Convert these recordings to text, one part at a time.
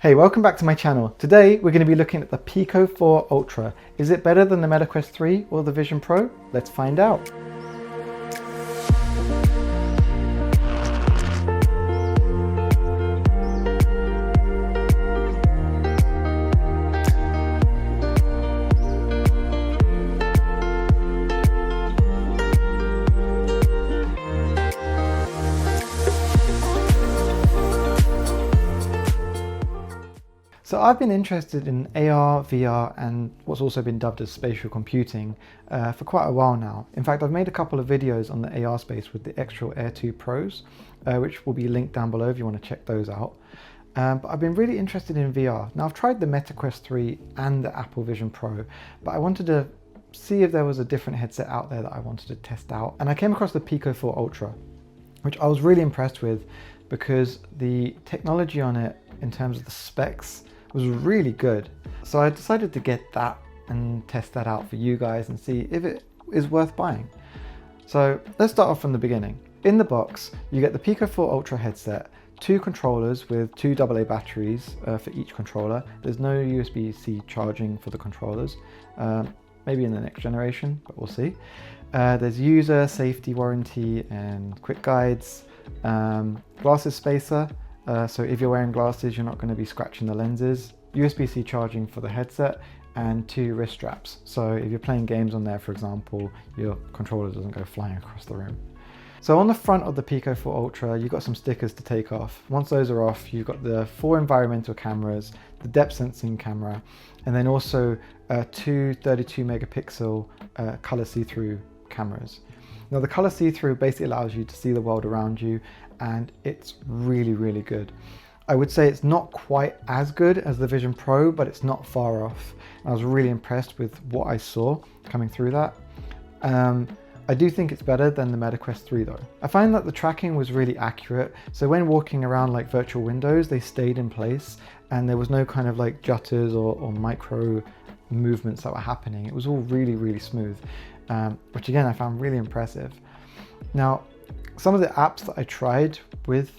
Hey, welcome back to my channel. Today we're going to be looking at the Pico 4 Ultra. Is it better than the Meta Quest 3 or the Vision Pro? Let's find out. So I've been interested in AR, VR, and what's also been dubbed as spatial computing for quite a while now. In fact, I've made a couple of videos on the AR space with the Xreal Air 2 Pros, which will be linked down below if you want to check those out. But I've been really interested in VR. Now I've tried the Meta Quest 3 and the Apple Vision Pro, but I wanted to see if there was a different headset out there that I wanted to test out. And I came across the Pico 4 Ultra, which I was really impressed with because the technology on it in terms of the specs was really good. So I decided to get that and test that out for you guys and see if it is worth buying. So let's start off from the beginning. In the box, you get the Pico 4 Ultra headset, 2 controllers with 2 AA batteries for each controller. There's no USB-C charging for the controllers, maybe in the next generation, but we'll see. There's user, safety warranty and quick guides, glasses spacer, so if you're wearing glasses, you're not going to be scratching the lenses. USB-C charging for the headset and 2 wrist straps. So if you're playing games on there, for example, your controller doesn't go flying across the room. So on the front of the Pico 4 Ultra, you've got some stickers to take off. Once those are off, you've got the 4 environmental cameras, the depth sensing camera, and then also 2 32 megapixel color see-through cameras. Now the color see-through basically allows you to see the world around you, and it's really, really good. I would say it's not quite as good as the Vision Pro, but it's not far off. I was really impressed with what I saw coming through that. I do think it's better than the Meta Quest 3 though. I find that the tracking was really accurate. So when walking around like virtual windows, they stayed in place and there was no kind of like jutters or micro movements that were happening. It was all really, really smooth, which again, I found really impressive. Now, some of the apps that I tried with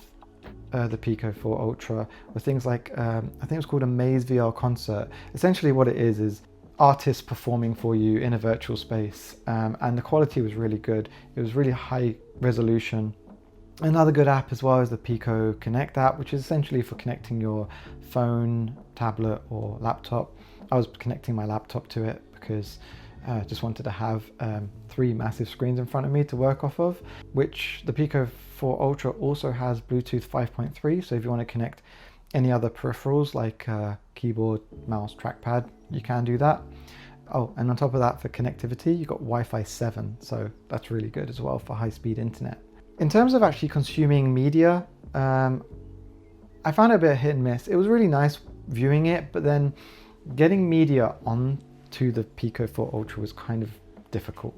the Pico 4 Ultra were things like, I think it was called a Maze VR Concert. Essentially what it is artists performing for you in a virtual space, and the quality was really good. It was really high resolution. Another good app as well is the Pico Connect app, which is essentially for connecting your phone, tablet or laptop. I was connecting my laptop to it because I just wanted to have 3 massive screens in front of me to work off of, which the Pico 4 Ultra also has Bluetooth 5.3. So if you want to connect any other peripherals like keyboard, mouse, trackpad, you can do that. Oh, and on top of that, for connectivity, you've got Wi-Fi 7. So that's really good as well for high-speed internet. In terms of actually consuming media, I found it a bit hit and miss. It was really nice viewing it, but then getting media on to the Pico 4 Ultra was kind of difficult.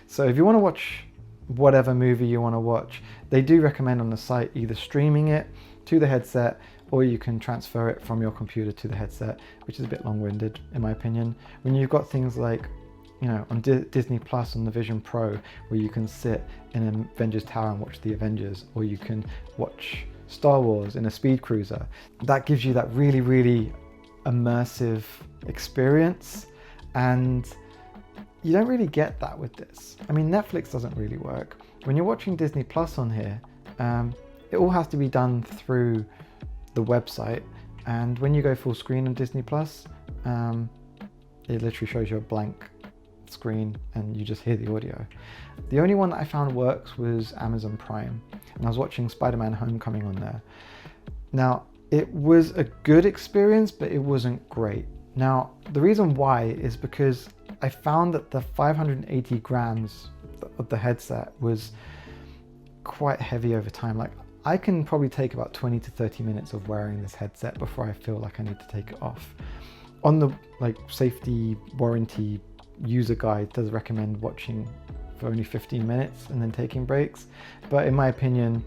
So if you want to watch whatever movie you want to watch, they do recommend on the site either streaming it to the headset or you can transfer it from your computer to the headset, which is a bit long-winded in my opinion. When you've got things like, you know, on Disney Plus on the Vision Pro, where you can sit in an Avengers Tower and watch the Avengers, or you can watch Star Wars in a speed cruiser, that gives you that really, really immersive experience. And you don't really get that with this. I mean, Netflix doesn't really work. When you're watching Disney Plus on here, it all has to be done through the website. And when you go full screen on Disney Plus, it literally shows you a blank screen and you just hear the audio. The only one that I found works was Amazon Prime. And I was watching Spider-Man Homecoming on there. Now, it was a good experience, but it wasn't great. Now, the reason why is because I found that the 580 grams of the headset was quite heavy over time. Like, I can probably take about 20 to 30 minutes of wearing this headset before I feel like I need to take it off. On the like safety warranty user guide does recommend watching for only 15 minutes and then taking breaks. But in my opinion,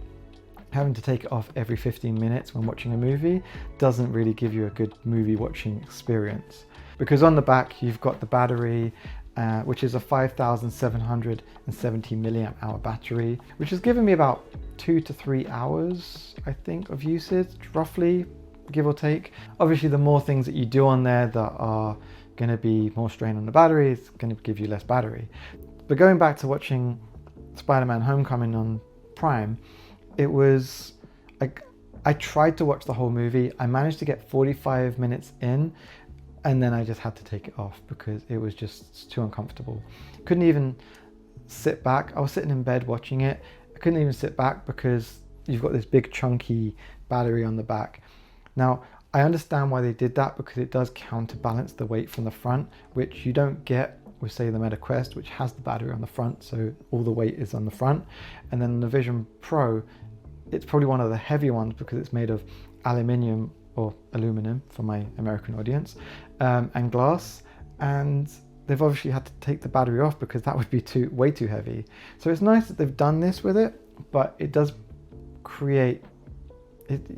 having to take it off every 15 minutes when watching a movie doesn't really give you a good movie watching experience. Because on the back, you've got the battery, which is a 5,770 milliamp hour battery, which has given me about 2 to 3 hours, I think, of usage, roughly give or take. Obviously, the more things that you do on there that are going to be more strain on the battery, it's going to give you less battery. But going back to watching Spider-Man Homecoming on Prime, it was like, I tried to watch the whole movie. I managed to get 45 minutes in, and then I just had to take it off because it was just too uncomfortable. Couldn't even sit back. I was sitting in bed watching it. I couldn't even sit back because you've got this big chunky battery on the back. Now, I understand why they did that, because it does counterbalance the weight from the front, which you don't get with, say, the Meta Quest, which has the battery on the front, so all the weight is on the front. And then the Vision Pro, it's probably one of the heavier ones because it's made of aluminium, or aluminum for my American audience, and glass. And they've obviously had to take the battery off because that would be way too heavy. So it's nice that they've done this with it, but it does create,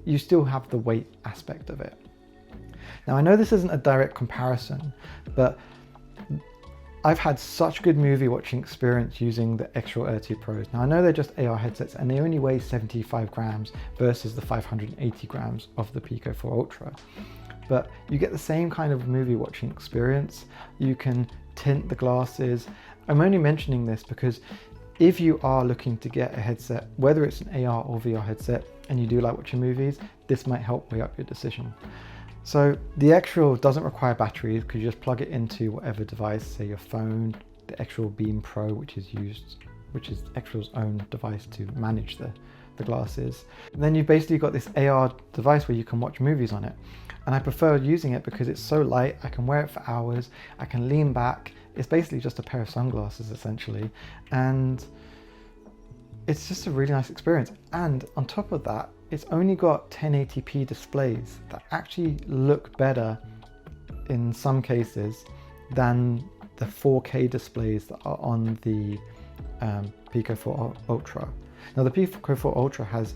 you still have the weight aspect of it. Now, I know this isn't a direct comparison, but I've had such good movie watching experience using the Xreal Air 2 Pros. Now, I know they're just AR headsets and they only weigh 75 grams versus the 580 grams of the Pico 4 Ultra. But you get the same kind of movie watching experience. You can tint the glasses. I'm only mentioning this because if you are looking to get a headset, whether it's an AR or VR headset, and you do like watching movies, this might help weigh up your decision. So the Xreal doesn't require batteries because you just plug it into whatever device, say your phone, the Xreal Beam Pro, which is Xreal's own device to manage the glasses. And then you've basically got this AR device where you can watch movies on it. And I prefer using it because it's so light, I can wear it for hours, I can lean back. It's basically just a pair of sunglasses essentially. And it's just a really nice experience. And on top of that, it's only got 1080p displays that actually look better in some cases than the 4K displays that are on the Pico 4 Ultra. Now, the Pico 4 Ultra has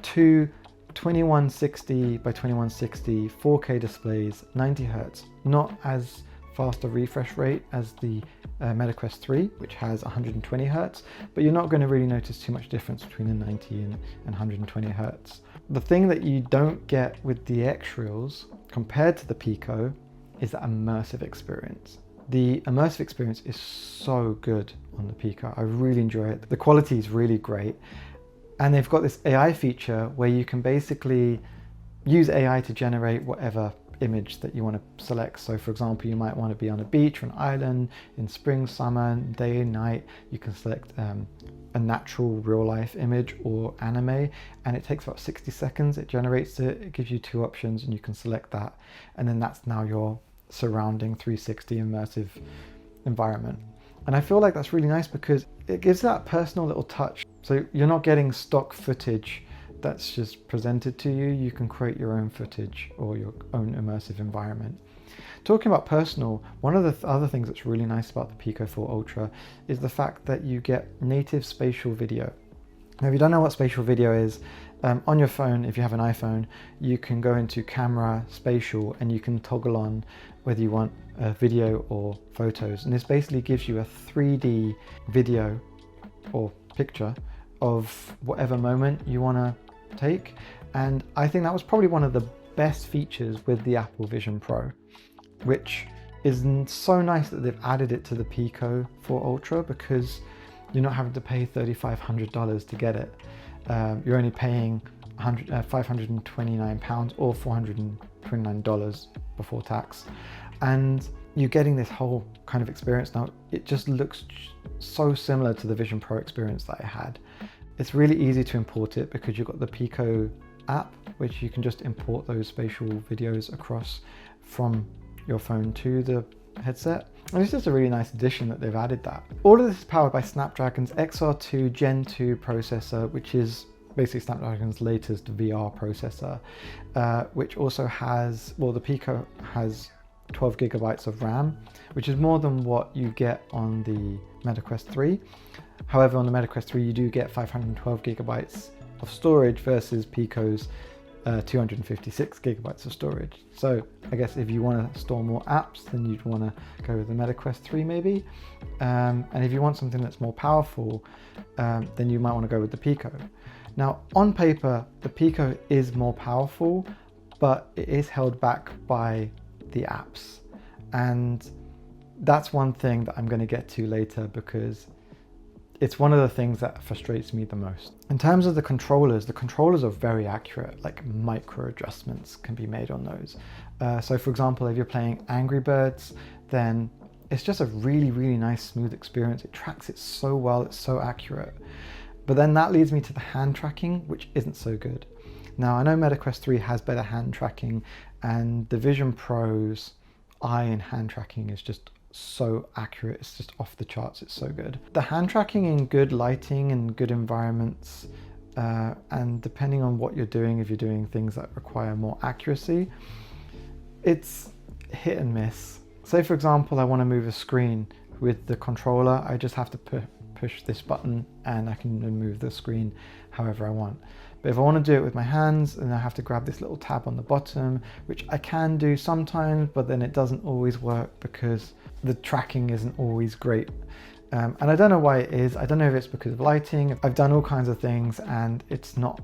two 2160 by 2160 4K displays, 90 Hz, not as fast a refresh rate as the Meta Quest 3, which has 120 Hz, but you're not going to really notice too much difference between the 90 and 120 Hz. The thing that you don't get with the Xreals compared to the Pico is that immersive experience. The immersive experience is so good on the Pico. I really enjoy it. The quality is really great. And they've got this AI feature where you can basically use AI to generate whatever image that you want to select. So for example, you might want to be on a beach or an island in spring, summer, day and night. You can select a natural real life image or anime, and it takes about 60 seconds. It generates it, it gives you two options and you can select that. And then that's now your surrounding 360 immersive environment. And I feel like that's really nice because it gives that personal little touch. So you're not getting stock footage that's just presented to you. You can create your own footage or your own immersive environment. Talking about personal, one of the other things that's really nice about the Pico 4 Ultra is the fact that you get native spatial video. Now, if you don't know what spatial video is, on your phone, if you have an iPhone, you can go into camera, spatial, and you can toggle on whether you want video or photos. And this basically gives you a 3D video or picture of whatever moment you want to take. And I think that was probably one of the best features with the Apple Vision Pro, which is so nice that they've added it to the Pico 4 Ultra, because you're not having to pay $3,500 to get it. You're only paying £529 or $429 before tax. And you're getting this whole kind of experience now. It just looks so similar to the Vision Pro experience that I had. It's really easy to import it because you've got the Pico app, which you can just import those spatial videos across from your phone to the headset. And it's just a really nice addition that they've added that. All of this is powered by Snapdragon's XR2 Gen 2 processor, which is basically Snapdragon's latest VR processor, which also has, well, the Pico has 12 gigabytes of RAM, which is more than what you get on the Meta Quest 3. However, on the Meta Quest 3, you do get 512 gigabytes of storage versus Pico's 256 gigabytes of storage. So I guess if you want to store more apps, then you'd want to go with the Meta Quest 3 maybe. And if you want something that's more powerful, then you might want to go with the Pico. Now, on paper, the Pico is more powerful, but it is held back by the apps. And that's one thing that I'm going to get to later, because it's one of the things that frustrates me the most. In terms of the controllers are very accurate, like micro adjustments can be made on those. So for example, if you're playing Angry Birds, then it's just a really, really nice, smooth experience. It tracks it so well, it's so accurate. But then that leads me to the hand tracking, which isn't so good. Now, I know MetaQuest 3 has better hand tracking, and the Vision Pro's eye and hand tracking is just so accurate. It's just off the charts. It's so good. The hand tracking in good lighting and good environments, and depending on what you're doing, if you're doing things that require more accuracy, it's hit and miss. Say for example, I want to move a screen with the controller. I just have to push this button and I can move the screen however I want. But if I want to do it with my hands, then I have to grab this little tab on the bottom, which I can do sometimes, but then it doesn't always work because the tracking isn't always great. And I don't know why it is. I don't know if it's because of lighting. I've done all kinds of things and it's not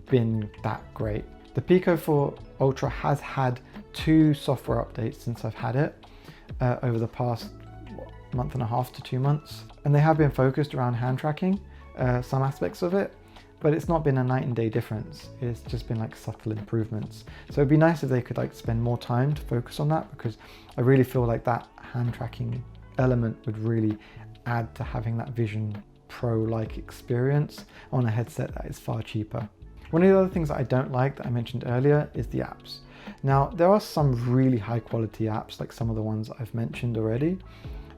been that great. The Pico 4 Ultra has had 2 software updates since I've had it over the past month and a half to 2 months. And they have been focused around hand tracking, some aspects of it, but it's not been a night and day difference. It's just been like subtle improvements. So it'd be nice if they could like spend more time to focus on that, because I really feel like that hand tracking element would really add to having that Vision Pro-like experience on a headset that is far cheaper. One of the other things that I don't like that I mentioned earlier is the apps. Now, there are some really high quality apps, like some of the ones I've mentioned already,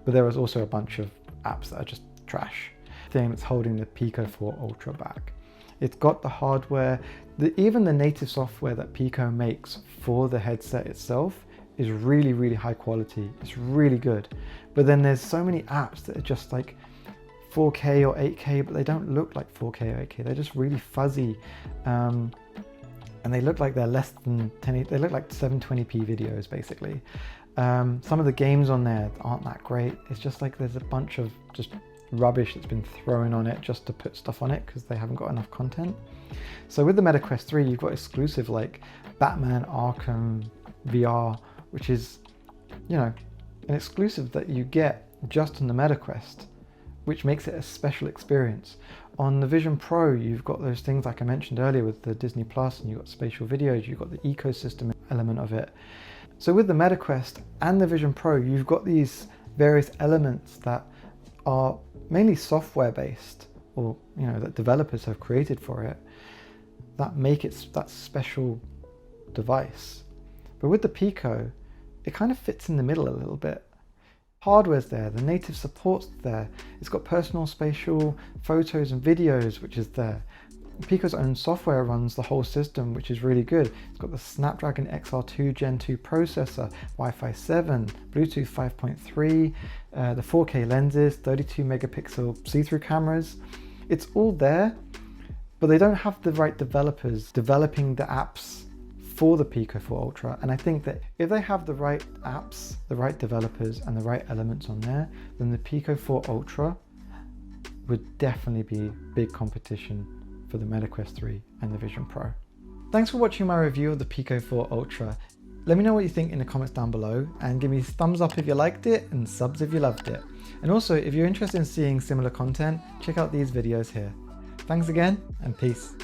but there is also a bunch of apps that are just trash. The thing that's holding the Pico 4 Ultra back. It's got the hardware, even the native software that Pico makes for the headset itself is really, really high quality. It's really good. But then there's so many apps that are just like 4K or 8K, but they don't look like 4K or 8K. They're just really fuzzy. And they look like they're less than 10, they look like 720p videos basically. Some of the games on there aren't that great. It's just like there's a bunch of just rubbish that's been thrown on it just to put stuff on it because they haven't got enough content. So with the MetaQuest 3, you've got exclusive like Batman Arkham VR, which is, you know, an exclusive that you get just on the MetaQuest, which makes it a special experience. On the Vision Pro, you've got those things like I mentioned earlier with the Disney Plus, and you've got spatial videos, you've got the ecosystem element of it. So with the MetaQuest and the Vision Pro, you've got these various elements that are mainly software based, or you know, that developers have created for it, that make it that special device. But with the Pico, it kind of fits in the middle a little bit. Hardware's there, the native support's there, it's got personal spatial photos and videos, which is there. Pico's own software runs the whole system, which is really good. It's got the Snapdragon XR2 Gen 2 processor, Wi-Fi 7, Bluetooth 5.3, the 4K lenses, 32 megapixel see-through cameras. It's all there, but they don't have the right developers developing the apps for the Pico 4 Ultra. And I think that if they have the right apps, the right developers, and the right elements on there, then the Pico 4 Ultra would definitely be big competition for the MetaQuest 3 and the Vision Pro. Thanks for watching my review of the Pico 4 Ultra. Let me know what you think in the comments down below, and give me thumbs up if you liked it and subs if you loved it. And also, if you're interested in seeing similar content, check out these videos here. Thanks again, and peace.